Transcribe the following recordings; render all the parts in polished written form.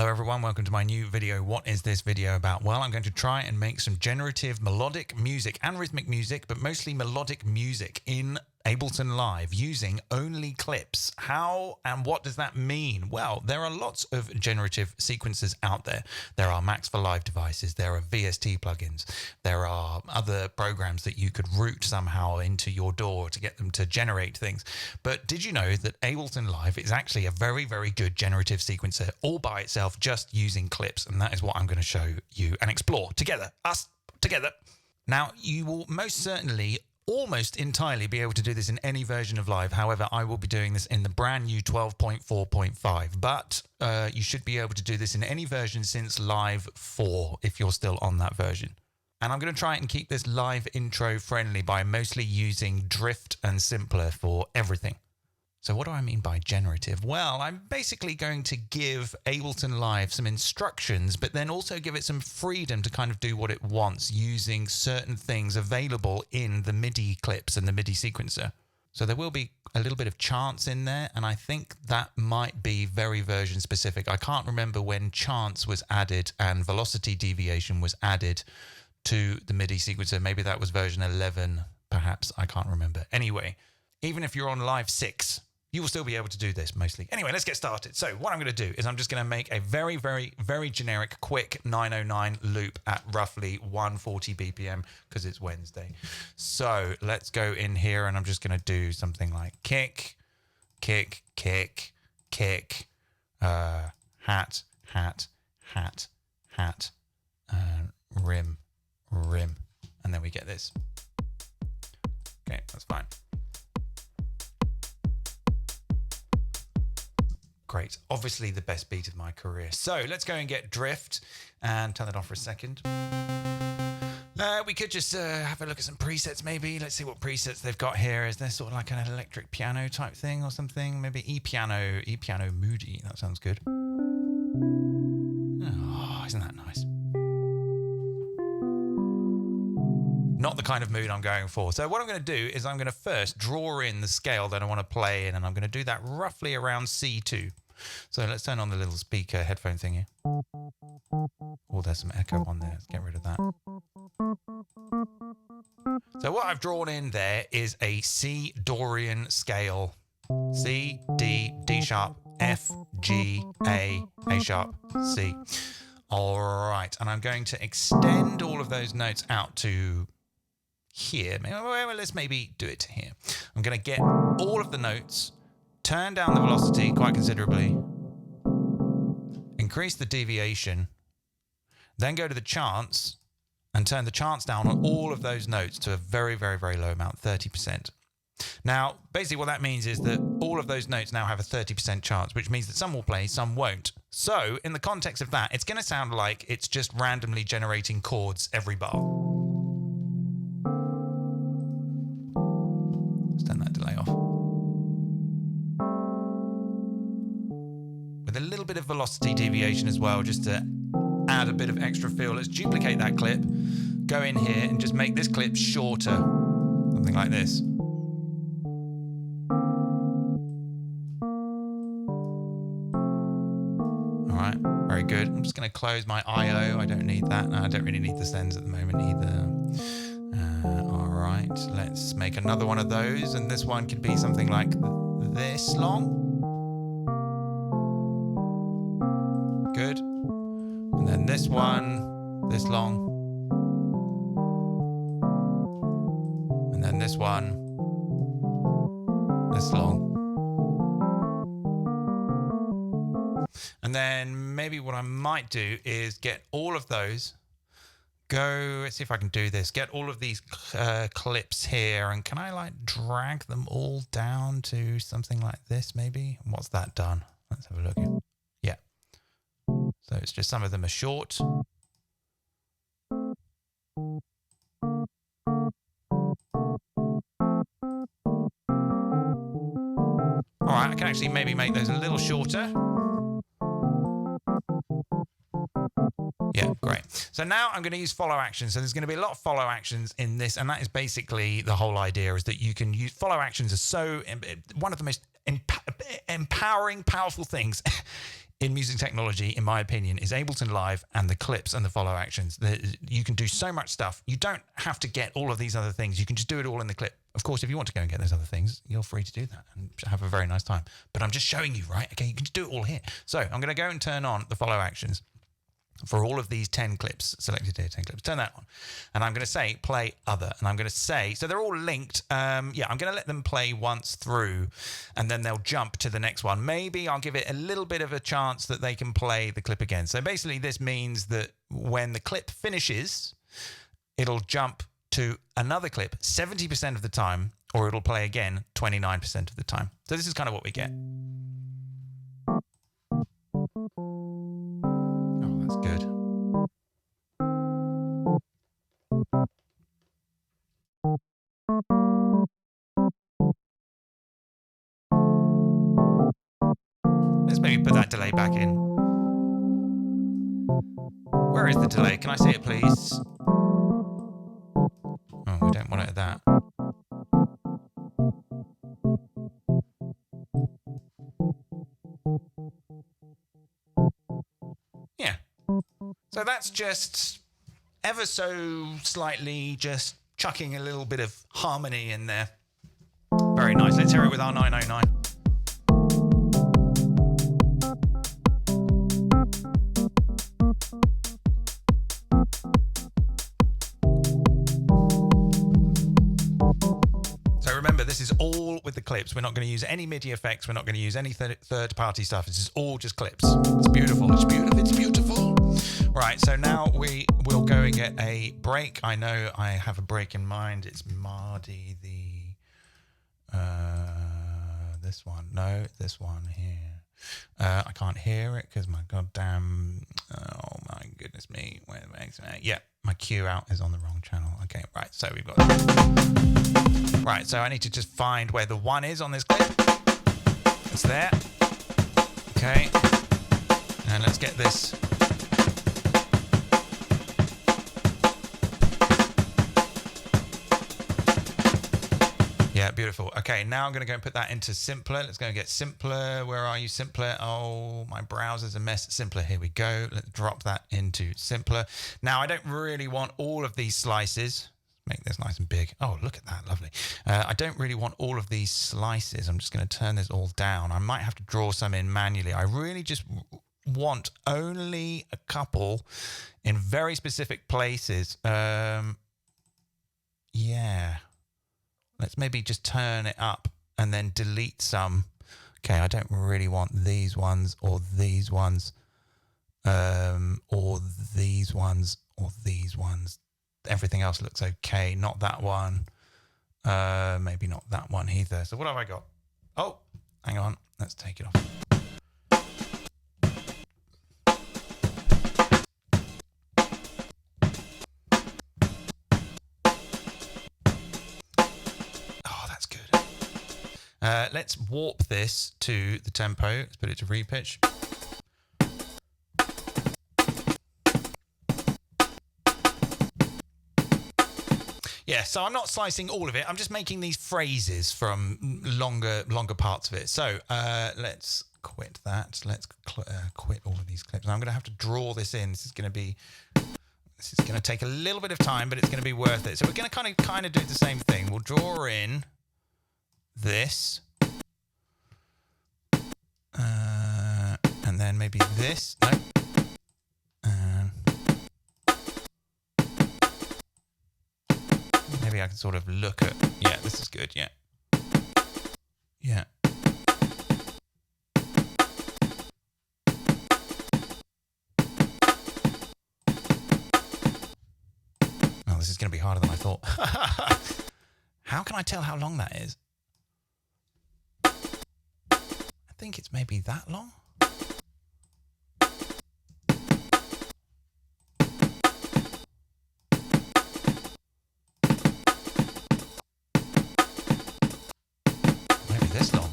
Hello everyone, welcome to my new video. What is this video about? Well, I'm going to try and make some generative melodic music and rhythmic music, but mostly melodic music in Ableton Live using only clips. How and what does that mean? Well, there are lots of generative sequencers out there. There are Max for Live devices, there are VST plugins, there are other programs that you could route somehow into your DAW to get them to generate things. But did you know that Ableton Live is actually a very, very good generative sequencer all by itself, just using clips? And that is what I'm going to show you and explore together, us together. Now, you will most certainly almost entirely be able to do this in any version of Live. However, I will be doing this in the brand new 12.4.5, but you should be able to do this in any version since Live 4 if you're still on that version. And I'm going to try and keep this live intro friendly by mostly using drift and simpler for everything. So what do I mean by generative? Well, I'm basically going to give Ableton Live some instructions, but then also give it some freedom to kind of do what it wants using certain things available in the MIDI clips and the MIDI sequencer. So there will be a little bit of chance in there, and I think that might be very version specific. I can't remember when chance was added and velocity deviation was added to the MIDI sequencer. Maybe that was version 11, perhaps. I can't remember. Anyway, even if you're on Live 6, you will still be able to do this mostly. Anyway, let's get started. So what I'm going to do is I'm just going to make a very, very, very generic, quick 909 loop at roughly 140 BPM because it's Wednesday. So let's go in here and I'm just going to do something like kick, kick, kick, kick, hat, hat, hat, hat, rim, rim. And then we get this. Okay, that's fine. Great. Obviously the best beat of my career. So let's go and get drift and turn that off for a second. We could just have a look at some presets maybe. Let's see what presets they've got here. Is there sort of like an electric piano type thing or something? Maybe E-piano moody. That sounds good. Oh, isn't that nice? Not the kind of mood I'm going for. So what I'm going to do is I'm going to first draw in the scale that I want to play in, and I'm going to do that roughly around C2. So let's turn on the little speaker headphone thing here. Oh, there's some echo on there. Let's get rid of that. So what I've drawn in there is a C Dorian scale. C, D, D sharp, F, G, A sharp, C. All right. And I'm going to extend all of those notes out to here. Well, let's maybe do it to here. I'm going to get all of the notes, turn down the velocity quite considerably, increase the deviation, then go to the chance and turn the chance down on all of those notes to a very, very, very low amount, 30%. Now, basically what that means is that all of those notes now have a 30% chance, which means that some will play, some won't. So in the context of that, it's going to sound like it's just randomly generating chords every bar. Let's turn that delay off. With a little bit of velocity deviation as well, just to add a bit of extra feel. Let's duplicate that clip, go in here and just make this clip shorter. Something like this. All right, very good. I'm just going to close my I/O. I don't need that. No, I don't really need the sends at the moment either. All right, let's make another one of those, and this one could be something like this long. Good. And then this one, this long. And then this one, this long. And then maybe what I might do is get all of those, let's see if I can do this, get all of these clips here, and can I like drag them all down to something like this maybe? What's that done? Let's have a look here. Yeah. So it's just some of them are short. All right, I can actually maybe make those a little shorter. Yeah, great. So now I'm going to use follow actions. So there's going to be a lot of follow actions in this, and that is basically the whole idea, is that you can use follow actions are so one of the most empowering, powerful things in music technology, in my opinion, is Ableton Live and the clips and the follow actions. You can do so much stuff. You don't have to get all of these other things. You can just do it all in the clip. Of course, if you want to go and get those other things, you're free to do that and have a very nice time. But I'm just showing you, right? Okay, you can just do it all here. So I'm going to go and turn on the follow actions for all of these 10 clips, selected here, 10 clips, turn that on. And I'm going to say play other. And I'm going to say, so they're all linked. Yeah, I'm going to let them play once through and then they'll jump to the next one. Maybe I'll give it a little bit of a chance that they can play the clip again. So basically this means that when the clip finishes, it'll jump to another clip 70% of the time, or it'll play again 29% of the time. So this is kind of what we get. That's good. Let's maybe put that delay back in. Where is the delay? Can I see it, please? Oh, we don't want it at that. Yeah. So that's just ever so slightly just chucking a little bit of harmony in there. Very nice. Let's hear it with our 909. So remember, this is all with the clips. We're not going to use any MIDI effects. We're not going to use any third-party stuff. This is all just clips. It's beautiful. It's beautiful. It's beautiful. Right, so now we will go and get a break. I know I have a break in mind. It's MIDI, this one. No, this one here. I can't hear it because my goddamn, oh my goodness me. Wait a minute. Yeah, my cue out is on the wrong channel. Okay, right, so we've got this. Right, so I need to just find where the one is on this clip. It's there. Okay, and let's get this. Yeah, beautiful. Okay, now I'm going to go and put that into Simpler. Let's go and get Simpler. Where are you, Simpler? Oh, my browser's a mess. Simpler, here we go. Let's drop that into Simpler. Now, I don't really want all of these slices. Make this nice and big. Oh, look at that. Lovely. I don't really want all of these slices. I'm just going to turn this all down. I might have to draw some in manually. I really just want only a couple in very specific places. Yeah. Let's maybe just turn it up and then delete some. Okay, I don't really want these ones or these ones or these ones or these ones. Everything else looks okay. Not that one. Maybe not that one either. So what have I got? Oh, hang on. Let's take it off. Let's warp this to the tempo. Let's put it to repitch. Yeah, so I'm not slicing all of it. I'm just making these phrases from longer parts of it. So let's quit that. Let's quit all of these clips. And I'm going to have to draw this in. This is going to take a little bit of time, but it's going to be worth it. So we're going to kind of do the same thing. We'll draw in this. And then maybe this. No. Maybe I can sort of look at. Yeah, this is good. Yeah. Yeah. Oh, this is going to be harder than I thought. How can I tell how long that is? I think it's maybe that long. Maybe this long.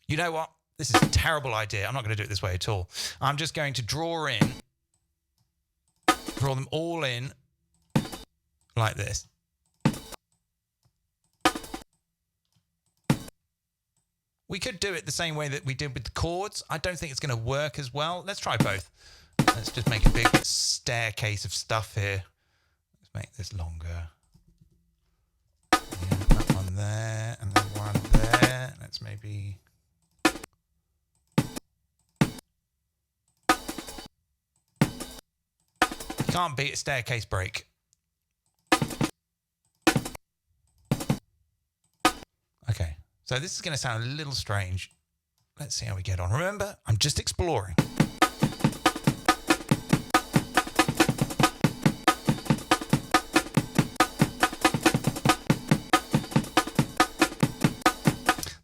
You know what? This is a terrible idea. I'm not going to do it this way at all. I'm just going to draw in Draw them all in like this. We could do it the same way that we did with the chords. I don't think it's going to work as well. Let's try both. Let's just make a big staircase of stuff here. Let's make this longer. Yeah, that one there, and then one there. Let's maybe... Can't beat a staircase break. Okay, so this is going to sound a little strange. Let's see how we get on. Remember, I'm just exploring.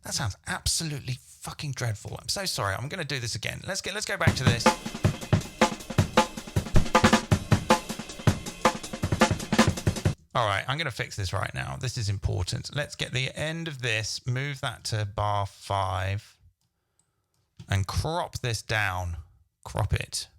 That sounds absolutely fucking dreadful. I'm so sorry. I'm going to do this again. Let's go back to this. All right, I'm going to fix this right now. This is important. Let's get the end of this, move that to bar 5, and crop this down. Crop it.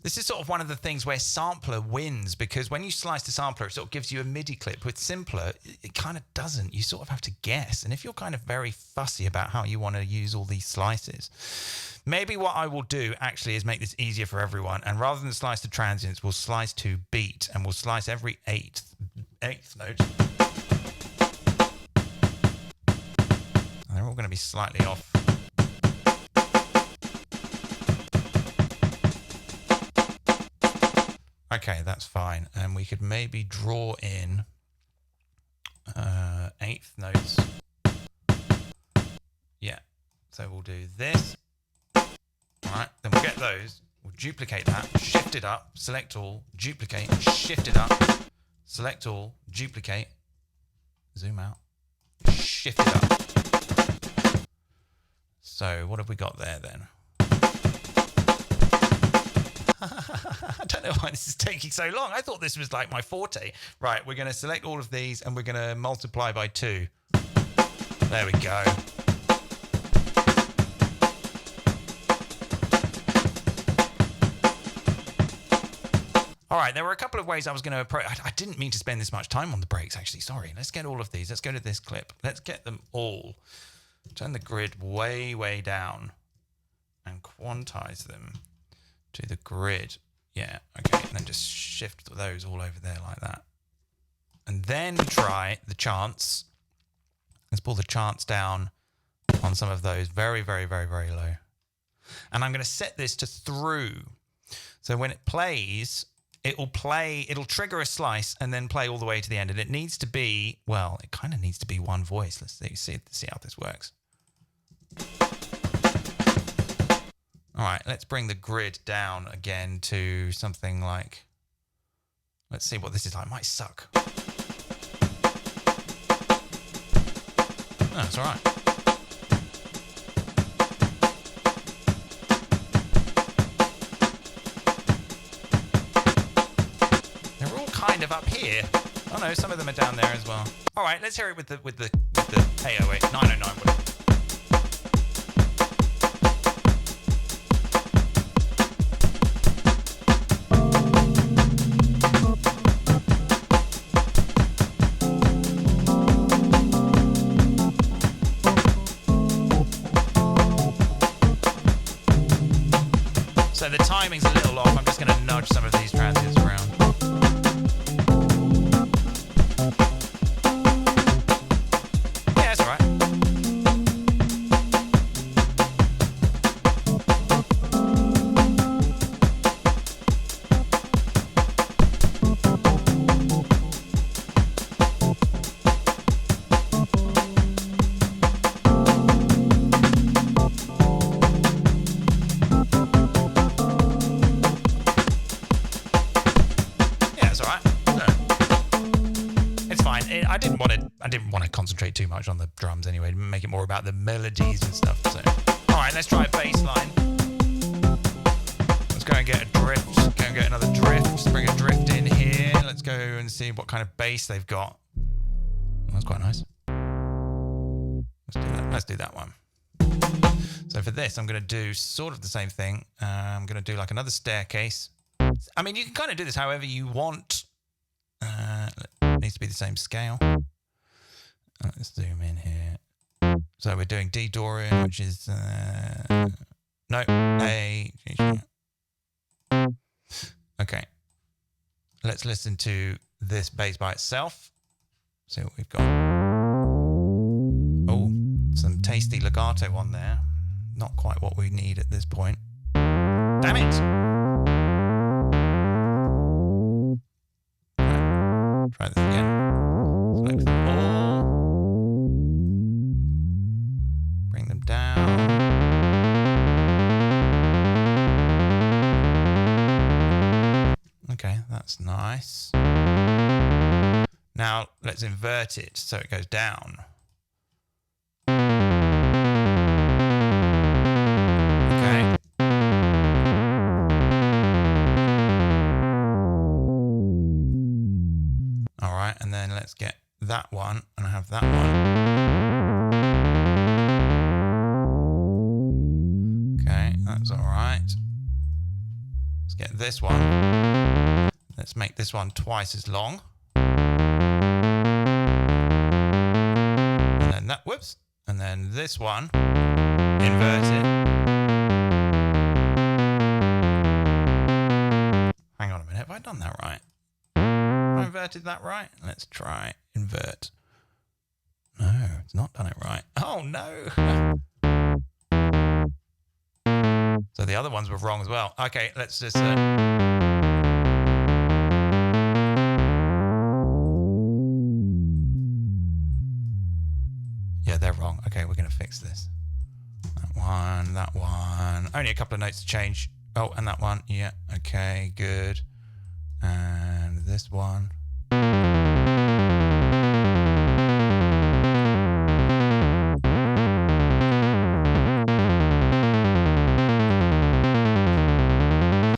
This is sort of one of the things where sampler wins, because when you slice the sampler, it sort of gives you a MIDI clip. With simpler, it kind of doesn't. You sort of have to guess. And if you're kind of very fussy about how you want to use all these slices, maybe what I will do actually is make this easier for everyone. And rather than slice to transients, we'll slice to beat, and we'll slice every eighth note. And they're all going to be slightly off. Okay, that's fine. And we could maybe draw in eighth notes. Yeah. So we'll do this. All right. Then we'll get those. We'll duplicate that. Shift it up. Select all. Duplicate. Shift it up. Select all. Duplicate. Zoom out. Shift it up. So what have we got there then? I don't know why this is taking so long. I thought this was like my forte. Right, we're going to select all of these and we're going to multiply by 2. There we go. All right, there were a couple of ways I was going to approach. I didn't mean to spend this much time on the breaks, actually. Sorry. Let's get all of these. Let's go to this clip. Let's get them all. Turn the grid way, way down and quantize them to the grid. Yeah, okay, and then just shift those all over there like that. And then try the chants. Let's pull the chants down on some of those very, very, very, very low. And I'm going to set this to through. So when it plays, it'll trigger a slice and then play all the way to the end. And it needs to be, well, it kind of needs to be one voice. Let's see how this works. All right, let's bring the grid down again to something like, let's see what this is like. It might suck. No, it's all right. They're all kind of up here. Oh no, some of them are down there as well. All right, let's hear it with the 808, 909, whatever. So the timing's a little off. I'm just going to nudge some of these transients around. Yeah, that's all right. I didn't want to concentrate too much on the drums anyway, make it more about the melodies and stuff. So, all right, let's try a bass line. Let's go and get a drift. Go and get another drift. Let's bring a drift in here. Let's go and see what kind of bass they've got. Oh, that's quite nice. Let's do that one. So for this, I'm going to do sort of the same thing. I'm going to do like another staircase. I mean, you can kind of do this however you want. It needs to be the same scale. Let's zoom in here. So we're doing D Dorian, which is no A. Okay. Let's listen to this bass by itself. See what we've got. Oh, some tasty legato on there. Not quite what we need at this point. Damn it! Right. Try this again. Select them all. Bring them down. Okay, that's nice. Now let's invert it so it goes down. Okay. All right, and then let's get that one and have that one. Okay, that's all right. Let's get this one. Let's make this one twice as long. And then that, whoops. And then this one, invert it. Hang on a minute, have I done that right? Have I inverted that right? Let's try invert. No, it's not done it right. Oh no. So the other ones were wrong as well. Okay, let's just... Yeah, they're wrong. Okay, we're going to fix this. That one. Only a couple of notes to change. Oh, and that one. Yeah, okay, good. And this one.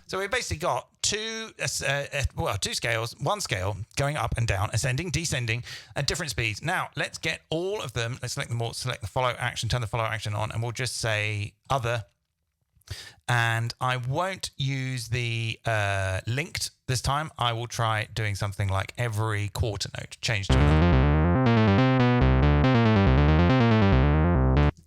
So we basically got two scales, one scale going up and down, ascending, descending at different speeds. Now let's get all of them. Let's select them all, select the follow action, turn the follow action on, and we'll just say other. And I won't use the linked this time. I will try doing something like every quarter note, change to another.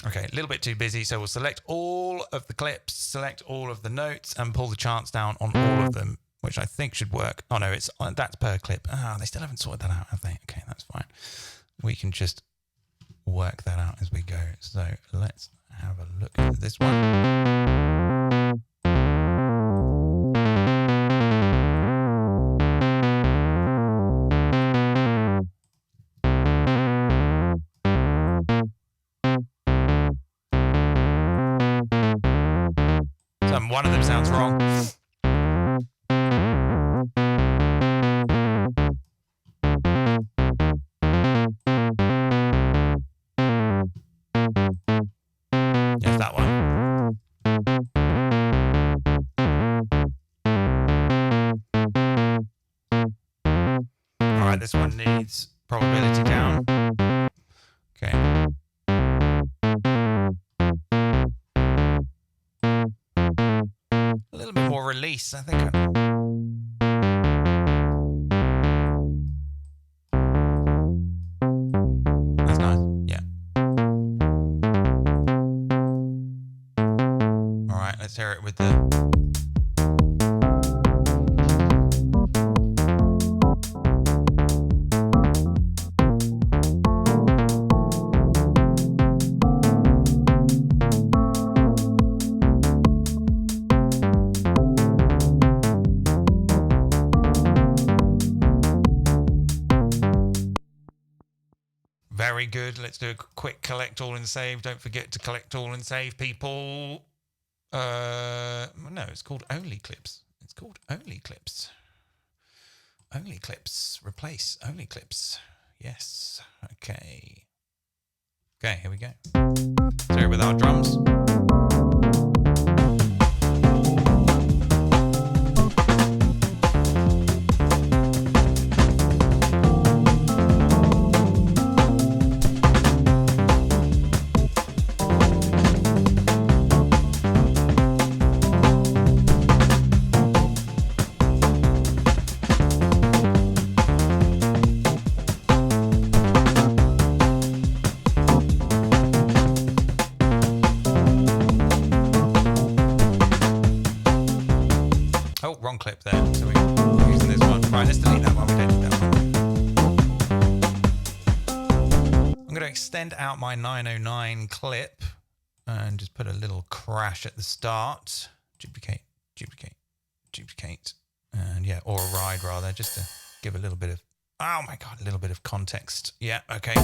Okay, a little bit too busy, so we'll select all of the clips, select all of the notes, and pull the charts down on all of them, which I think should work. Oh no, that's per clip. They still haven't sorted that out, have they? Okay, that's fine. We can just work that out as we go. So let's have a look at this one. One of them sounds wrong. Yes, that one. All right, this one needs probability down. Okay. A little bit more release, I think. That's nice, yeah. All right, let's hear it with the... Very good. Let's do a quick collect all and save. Don't forget to collect all and save, people. No, it's called only clips. It's called only clips. Only clips. Replace only clips. Yes. Okay. Okay, here we go. So here with our drums. wrong clip there. So we're using this one. Right, let's delete that one. We don't need that one. I'm going to extend out my 909 clip and just put a little crash at the start. Duplicate, duplicate, duplicate. And yeah, or a ride rather, just to give a little bit of, oh my God, a little bit of context. Yeah, okay.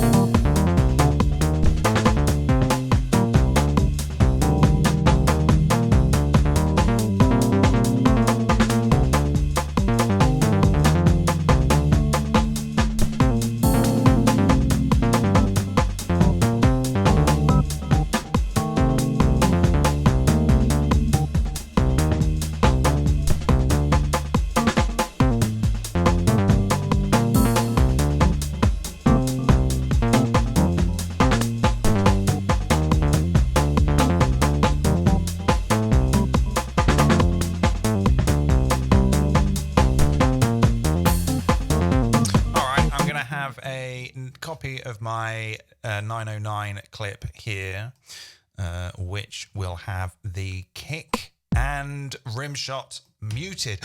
Copy of my 909 clip here, which will have the kick and rim shot muted.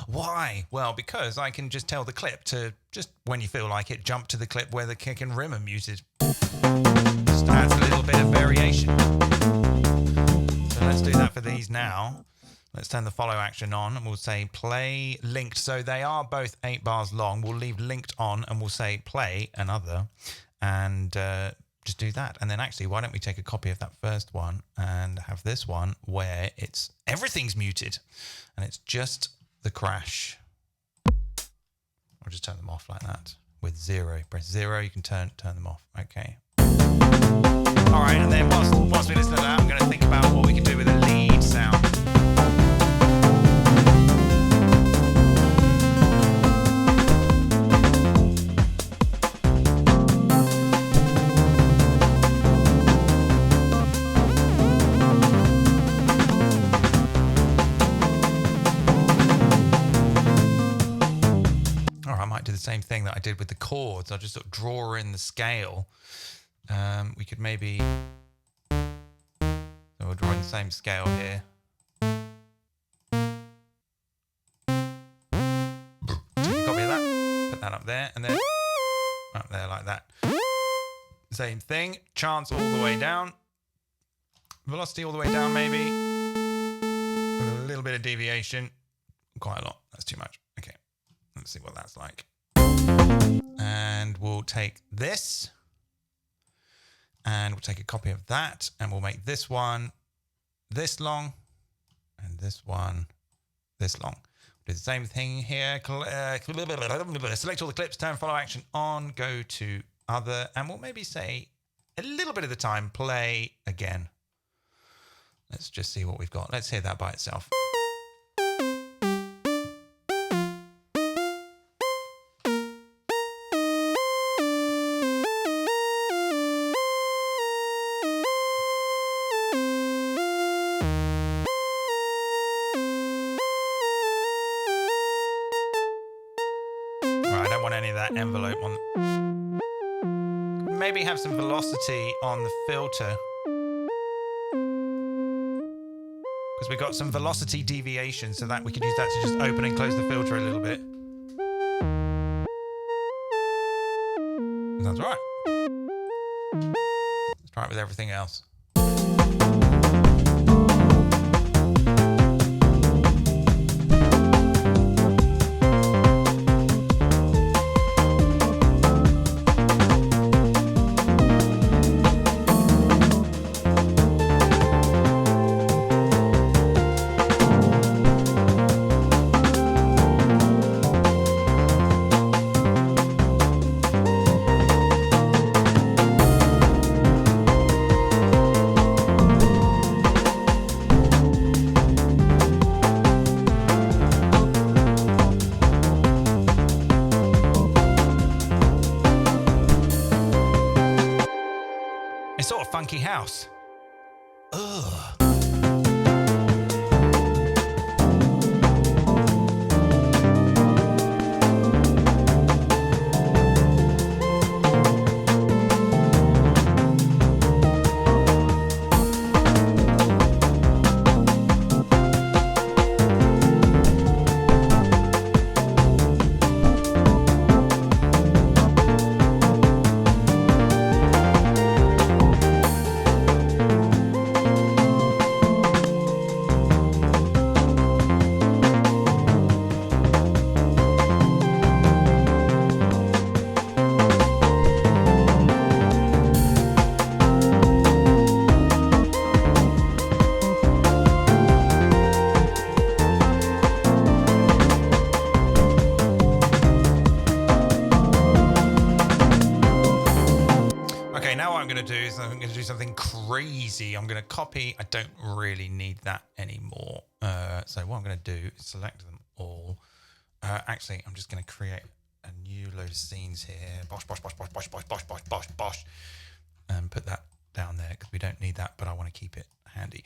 Why? Well, because I can just tell the clip to just, when you feel like it, jump to the clip where the kick and rim are muted. Just adds a little bit of variation. So let's do that for these now. Let's turn the follow action on and we'll say play linked. So they are both 8 bars long. We'll leave linked on and we'll say play another and just do that. And then actually, why don't we take a copy of that first one and have this one where it's everything's muted and it's just the crash. I'll just turn them off like that with 0. Press 0, you can turn them off. Okay. All right, and then whilst we listen to that, I'm going to think about what we can do with a lead sound. Do the same thing that I did with the chords. I'll just sort of draw in the scale. We could maybe, so we're drawing the same scale here. Take a copy of that, put that up there, and then up there like that. Same thing, chance all the way down, velocity all the way down maybe, with a little bit of deviation, quite a lot, that's too much. Okay, let's see what that's like. And we'll take this and we'll take a copy of that and we'll make this one this long and this one this long. Do the same thing here. Select all the clips, turn follow action on, go to other, and we'll maybe say a little bit of the time, play again. Let's just see what we've got. Let's hear that by itself. Any of that envelope on. Maybe have some velocity on the filter because we got some velocity deviation, so that we could use that to just open and close the filter a little bit. Sounds right. Let's try it with everything else. Sort of funky house. Ugh. crazy. I'm going to copy. I don't really need that anymore. So what I'm going to do is select them all. Actually, I'm just going to create a new load of scenes here. Bosh, bosh, bosh, bosh, bosh, bosh, bosh, bosh, bosh, bosh. And put that down there because we don't need that, but I want to keep it handy.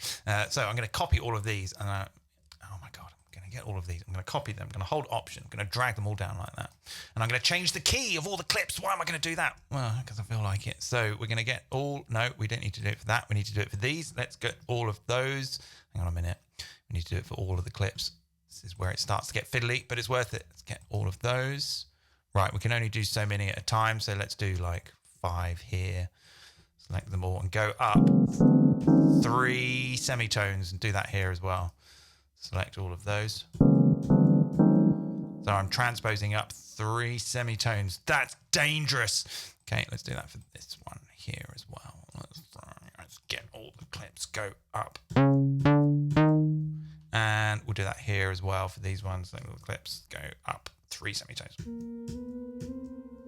So I'm going to copy all of these. And oh my God, I'm going to get all of these. I'm going to copy them. I'm going to hold Option. I'm going to drag them all down like that. And I'm going to change the key of all the clips. Why am I going to do that? Well, because I feel like it. So we're going to get all, no, we don't need to do it for that. We need to do it for these. Let's get all of those. Hang on a minute. We need to do it for all of the clips. This is where it starts to get fiddly, but it's worth it. Let's get all of those. Right, we can only do so many at a time. So let's do like 5 here. Select them all and go up 3 semitones and do that here as well. Select all of those. So I'm transposing up 3 semitones. That's dangerous. Okay, let's do that for this one here as well. Let's get all the clips, go up. And we'll do that here as well for these ones. Let all the clips go up 3 semitones.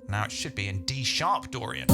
Now it should be in D sharp Dorian.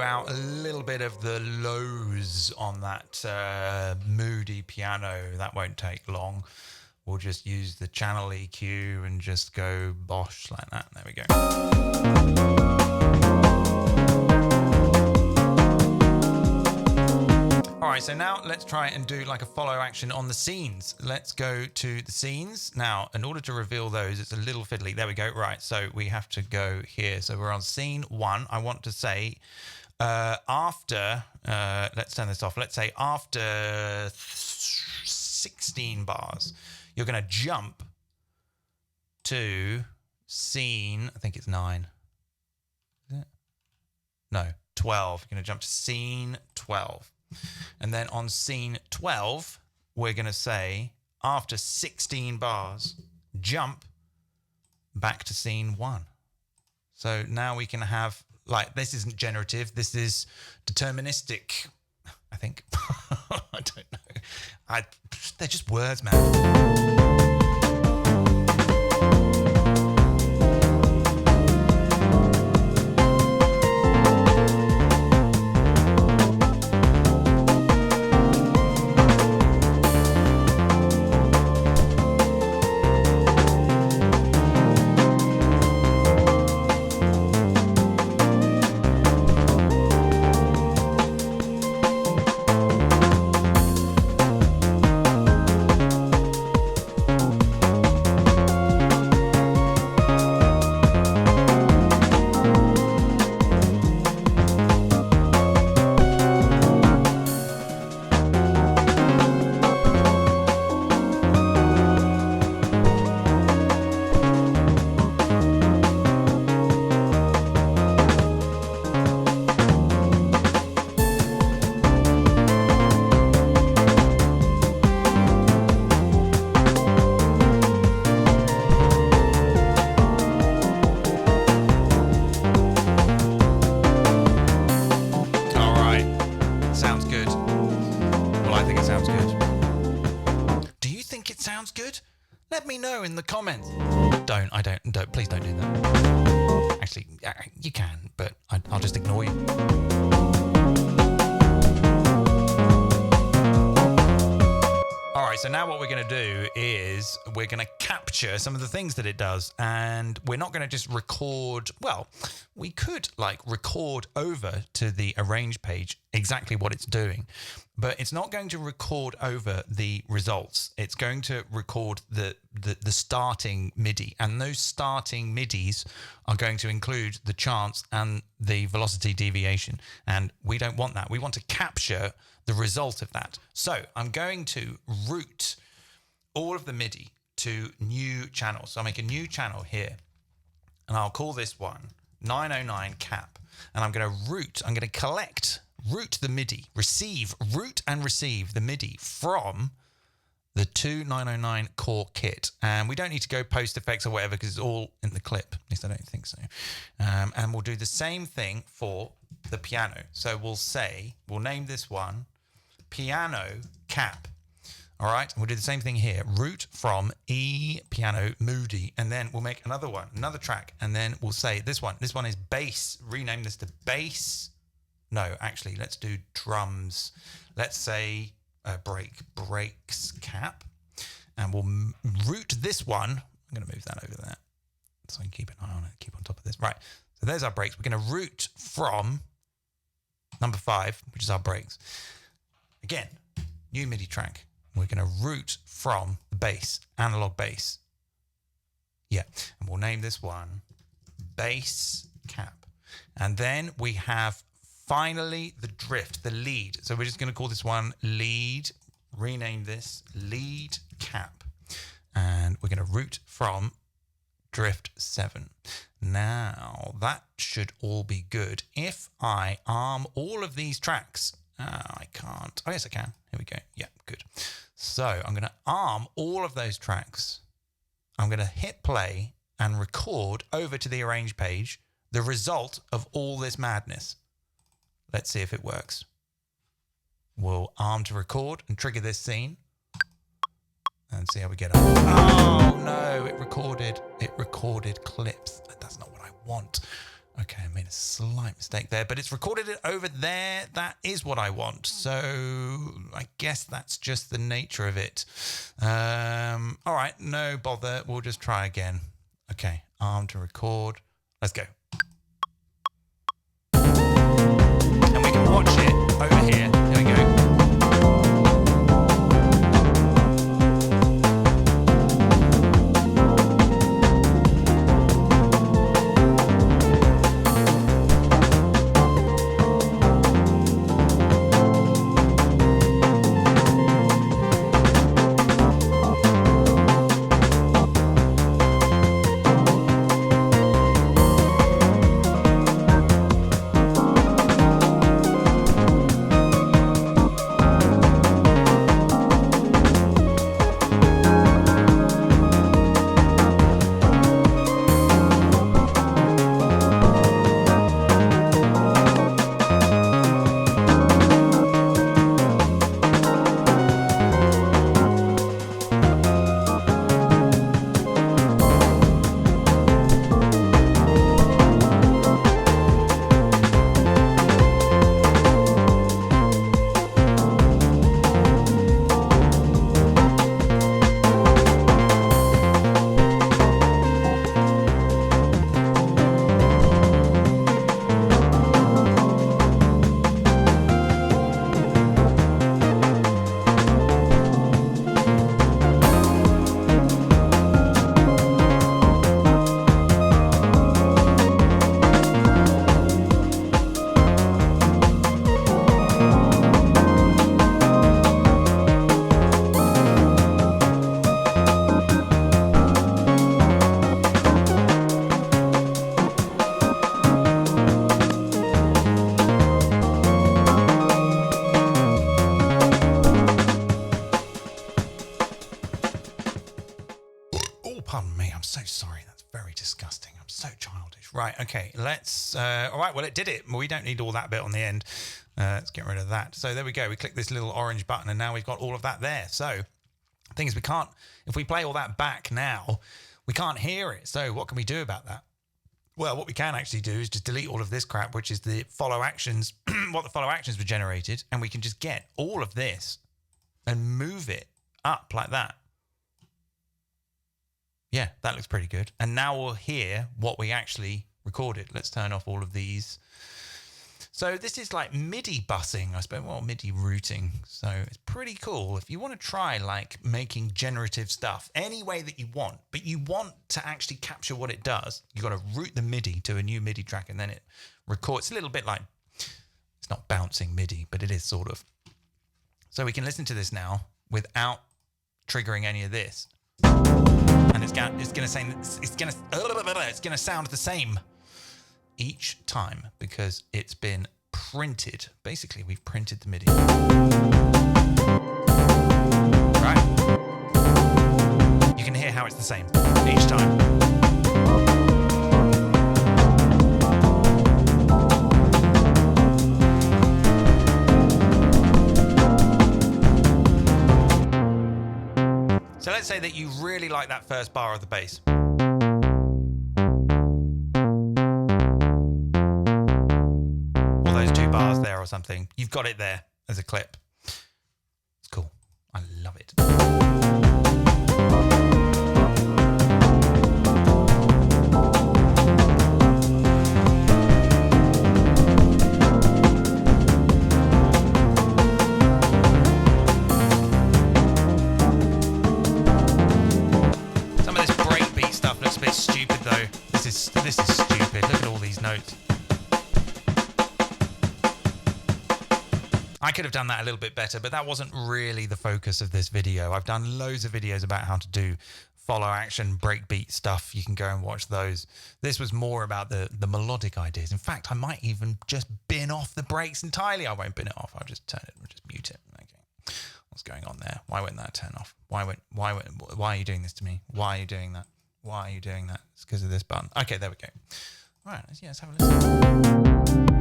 Out a little bit of the lows on that moody piano. That won't take long. We'll just use the channel EQ and just go bosh like that. There we go. All right, so now let's try and do like a follow action on the scenes. Let's go to the scenes. Now, in order to reveal those, it's a little fiddly. There we go. Right, so we have to go here. So we're on scene 1. I want to say after, let's turn this off. Let's say after 16 bars, you're going to jump to scene, I think it's 9. Is it? No, 12. You're going to jump to scene 12. And then on scene 12, we're going to say after 16 bars, jump back to scene 1. So now we can have, like, this isn't generative. This is deterministic, I think. I don't know. They're just words, man. Let me know in the comments. Please don't do that. Actually, you can, but I'll just ignore you. All right, so now what we're going to do is we're going to capture some of the things that it does, and we're not going to just record. Well, we could like record over to the arrange page exactly what it's doing, but it's not going to record over the results. It's going to record the starting MIDI, and those starting MIDIs are going to include the chance and the velocity deviation, and we don't want that. We want to capture the result of that. So I'm going to route all of the MIDI to new channels. So I'll make a new channel here, and I'll call this one 909 cap, and I'm going to route the MIDI, route and receive the MIDI from the 2909 core kit. And we don't need to go post effects or whatever because it's all in the clip. At least I don't think so. And we'll do the same thing for the piano. So we'll name this one piano cap. All right, and we'll do the same thing here. Route from E piano moody, and then we'll make another one, another track, and then we'll say this one is bass. Rename this to bass. No, actually, let's do drums. Let's say breaks cap, and we'll route this one. I'm going to move that over there so I can keep an eye on it, keep on top of this. Right, so there's our breaks. We're going to route from number 5, which is our breaks. Again, new MIDI track. We're going to route from the bass, analog bass. Yeah, and we'll name this one bass cap. And then we have finally the drift, the lead. So we're just going to call this one lead, rename this lead cap. And we're going to route from drift 7. Now that should all be good. If I arm all of these tracks, I can't. Oh, yes, I can. Here we go. Yeah, good. So I'm going to arm all of those tracks. I'm going to hit play and record over to the arrange page the result of all this madness. Let's see if it works. We'll arm to record and trigger this scene and see how we get on. Oh no, it recorded clips. That's not what I want. Okay, I made a slight mistake there, but it's recorded it over there. That is what I want. So I guess that's just the nature of it. All right, no bother. We'll just try again. Okay, arm to record. Let's go. And we can watch it over here. Here we go. Right, okay, let's, all right, well, it did it. We don't need all that bit on the end. Let's get rid of that. So there we go. We click this little orange button and now we've got all of that there. So the thing is, we can't, if we play all that back now, we can't hear it. So what can we do about that? Well, what we can actually do is just delete all of this crap, which is the follow actions, what the follow actions were generated, and we can just get all of this and move it up like that. Yeah, that looks pretty good. And now we'll hear what we actually recorded. Let's turn off all of these So this is like MIDI busing, I suppose, well, MIDI routing. So it's pretty cool. If you want to try like making generative stuff any way that you want, but you want to actually capture what it does, you got to route the MIDI to a new MIDI track and then it records. It's a little bit like, it's not bouncing MIDI, but it is sort of. So we can listen to this now without triggering any of this. And it's going to sound the same each time because it's been printed. Basically, we've printed the MIDI. Right. You can hear how it's the same each time. So let's say that you really like that first bar of the bass. Or those 2 bars there or something. You've got it there as a clip. It's cool. I love it. Stupid though. This is stupid. Look at all these notes. I could have done that a little bit better, but that wasn't really the focus of this video. I've done loads of videos about how to do follow action breakbeat stuff. You can go and watch those. This was more about the melodic ideas. In fact, I might even just bin off the breaks entirely. I won't bin it off. I'll just turn it. I'll just mute it. Okay. What's going on there? Why won't that turn off? Why are you doing this to me? Why are you doing that? Why are you doing that? It's because of this button. Okay, there we go. All right, let's have a listen.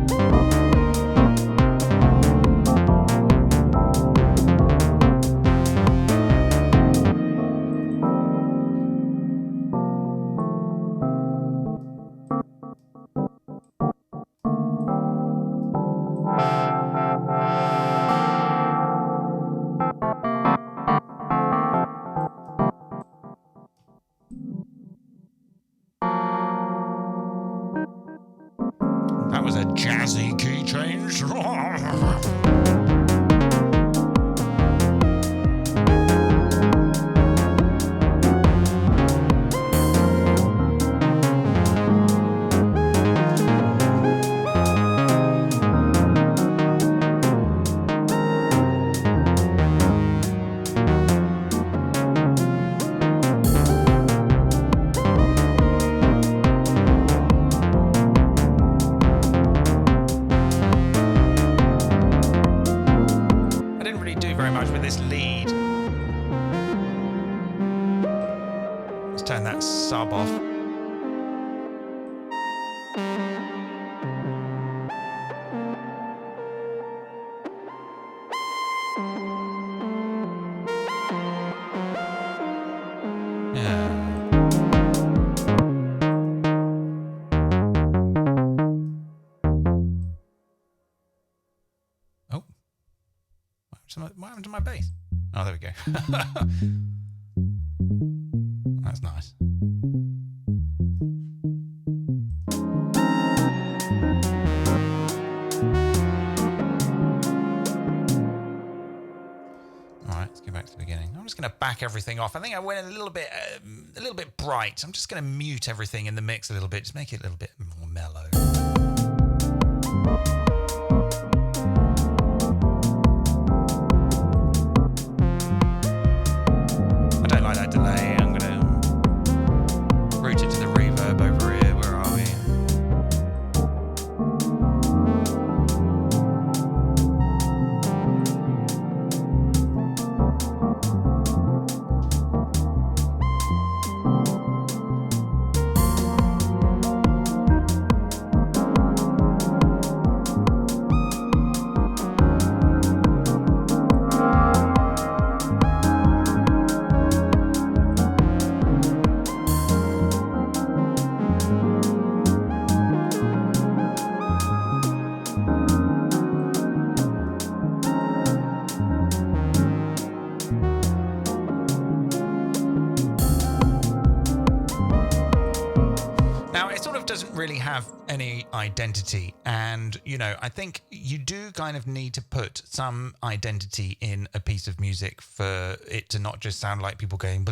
That was a jazzy key change. Turn that sub off. Oh, what happened to my bass? Oh, there we go. That's nice. All right, let's go back to the beginning. I'm just going to back everything off. I think I went a little bit bright. I'm just going to mute everything in the mix a little bit, just make it a little bit more mellow. I don't like that delay. I'm going to route it to the reverb over here. Where are we? doesn't really have any identity. And, you know, I think you do kind of need to put some identity in a piece of music for it to not just sound like people going,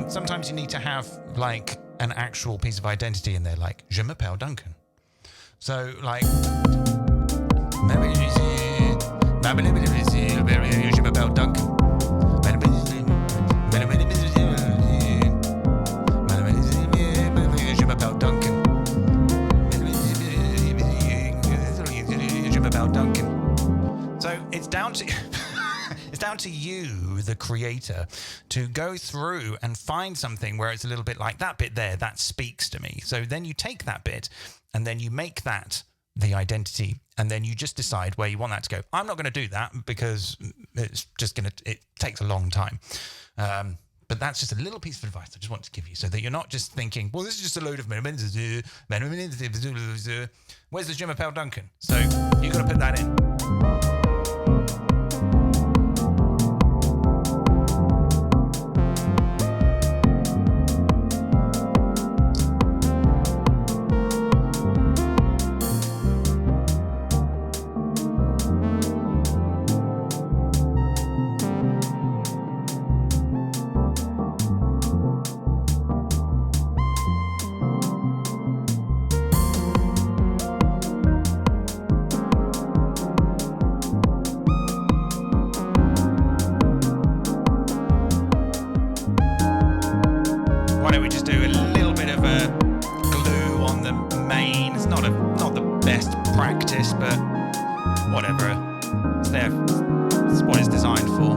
sometimes you need to have like an actual piece of identity in there, like Je m'appelle Duncan. So like Je m'appelle Duncan. So it's down to it's down to you, the creator, to go through and find something where it's a little bit like that bit there, that speaks to me. So then you take that bit and then you make that the identity, and then you just decide where you want that to go. I'm not going to do that because it's just it takes a long time. But that's just a little piece of advice I just want to give you, so that you're not just thinking, well, this is just a load of where's the Je m'appelle Duncan? So you've got to put that in. But whatever, it's there. It's what it's designed for.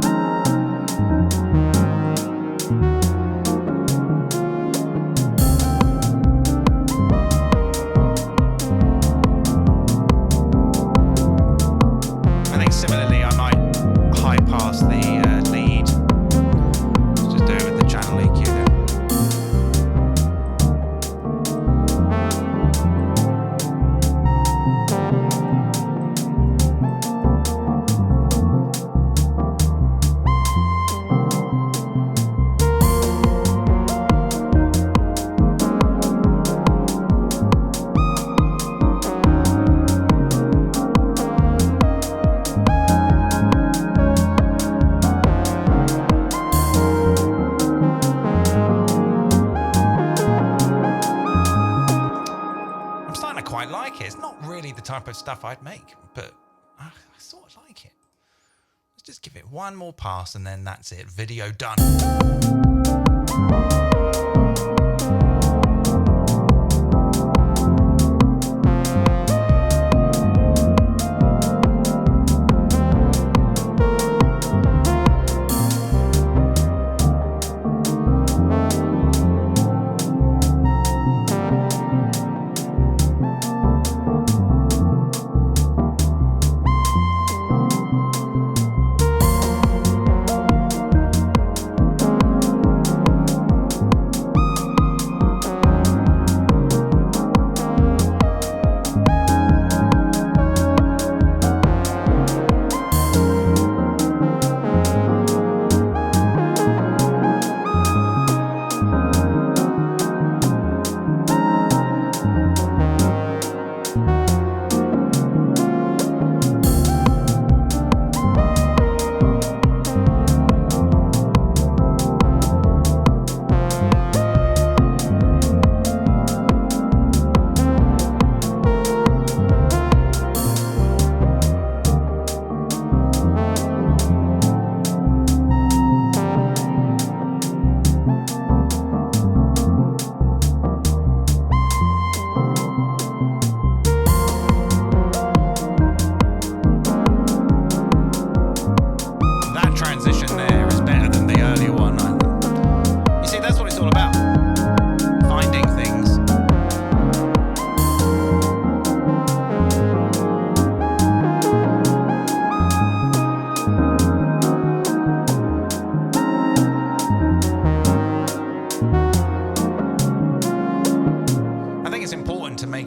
I think similarly, I might high pass the lead. Let's just do it with the channel EQ there. Quite like it. It's not really the type of stuff I'd make, but I sort of like it. Let's just give it one more pass and then that's it. Video done.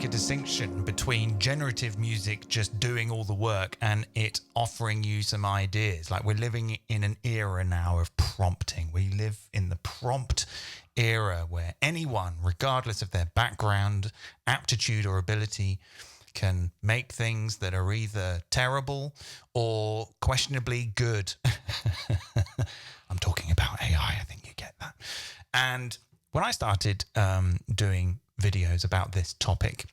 make a distinction between generative music just doing all the work and it offering you some ideas. Like, we're living in an era now of prompting. We live in the prompt era where anyone, regardless of their background, aptitude or ability, can make things that are either terrible or questionably good. I'm talking about AI, I think you get that. And when I started doing videos about this topic,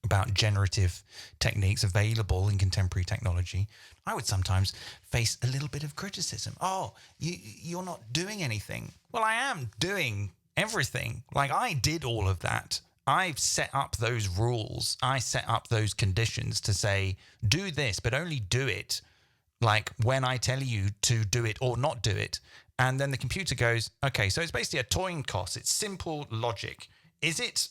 about generative techniques available in contemporary technology, I would sometimes face a little bit of criticism. Oh, you're not doing anything. Well, I am doing everything. Like, I did all of that. I've set up those rules. I set up those conditions to say, do this, but only do it like when I tell you to do it or not do it. And then the computer goes, okay, so it's basically a toy and cost. It's simple logic. Is it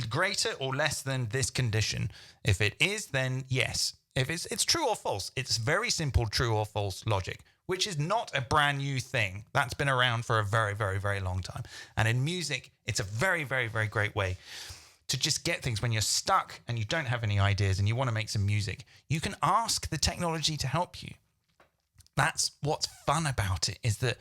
greater or less than this condition? If it is, then yes. If it's true or false, it's very simple true or false logic, which is not a brand new thing. That's been around for a very, very, very long time. And in music, it's a very, very, very great way to just get things when you're stuck and you don't have any ideas and you want to make some music. You can ask the technology to help you. That's what's fun about it, is that,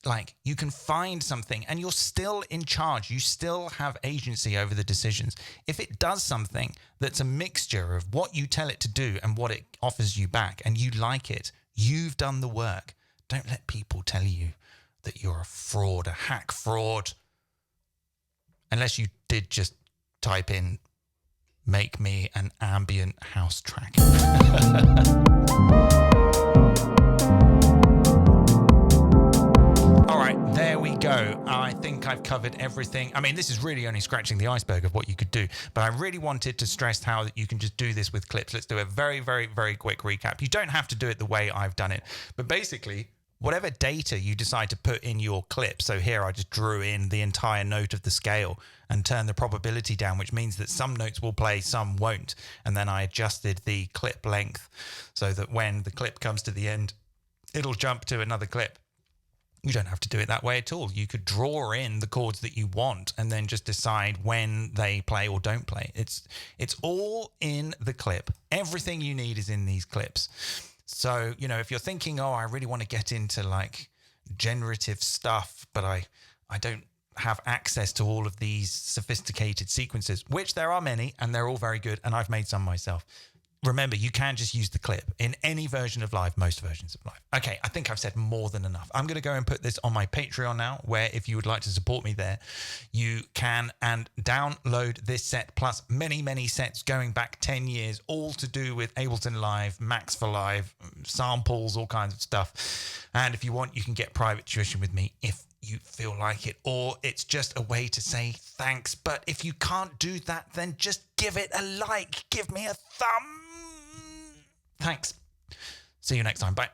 like, you can find something and you're still in charge. You still have agency over the decisions. If it does something that's a mixture of what you tell it to do and what it offers you back, and you like it, you've done the work. Don't let people tell you that you're a fraud, a hack fraud. Unless you did just type in, make me an ambient house track. All right, there we go. I think I've covered everything. I mean, this is really only scratching the iceberg of what you could do, but I really wanted to stress how you can just do this with clips. Let's do a very, very, very quick recap. You don't have to do it the way I've done it, but basically, whatever data you decide to put in your clip. So here I just drew in the entire note of the scale and turned the probability down, which means that some notes will play, some won't. And then I adjusted the clip length so that when the clip comes to the end, it'll jump to another clip. You don't have to do it that way at all. You could draw in the chords that you want and then just decide when they play or don't play. It's all in the clip. Everything you need is in these clips. So, you know, if you're thinking, oh, I really want to get into like generative stuff, but I don't have access to all of these sophisticated sequences, which there are many and they're all very good. And I've made some myself. Remember, you can just use the clip in any version of Live, most versions of Live. Okay, I think I've said more than enough. I'm going to go and put this on my Patreon now, where if you would like to support me there, you can and download this set plus many, many sets going back 10 years, all to do with Ableton Live, Max for Live, samples, all kinds of stuff. And if you want, you can get private tuition with me if you feel like it, or it's just a way to say thanks. But if you can't do that, then just give it a like, give me a thumb. Thanks. See you next time. Bye.